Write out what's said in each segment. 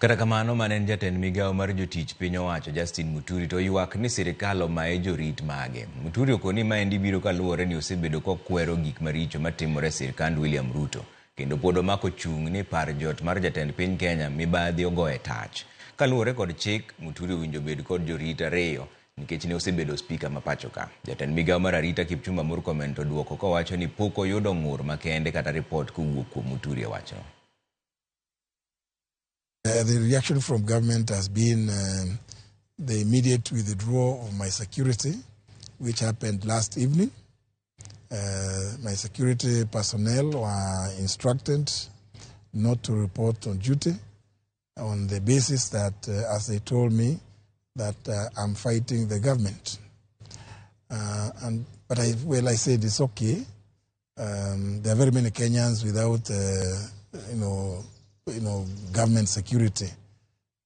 Kata kamano manen jatend migao mar jotich piny owacho Justin MUTURI to ywak ni sirikal omaye jorit mage. MUTURI okoni maendi biro kaluwore ni osebedo kokwero gik maricho matimore sirikand William Ruto kendo pod omako chung' ni par jot mar jatend piny Kenya mibadhi ogoye tach. Kaluwore kod chik, MUTURI owinjo bed kod jorit ariyo nikech ne osebedo spika ma pacho ka. Jatend migao mar arita Kipchumba Murkomen to duoko kowacho ni pok oyudo ng'ur makende kata ripot kowuok kuom MUTURI owacho. The reaction from government has been the immediate withdrawal of my security, which happened last evening. My security personnel were instructed not to report on duty on the basis that, as they told me, that I'm fighting the government. But I said it's okay. There are very many Kenyans without, government security,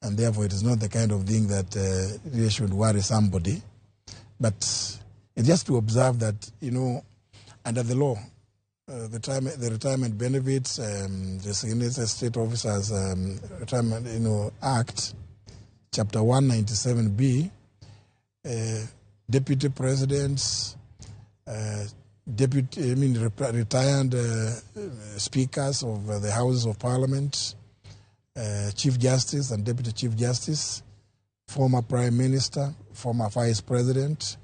and therefore it is not the kind of thing that really should worry somebody. But it's just to observe that, under the law, the retirement benefits, the Designated State Officers Retirement, Act, Chapter 197B, deputy presidents, retired speakers of the Houses of Parliament, Chief Justice and Deputy Chief Justice, former Prime Minister, former Vice President,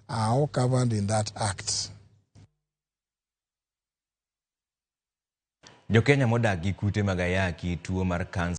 are all covered in that act. Jo Kenya modak gi kute mag ayaki tuo mar kansa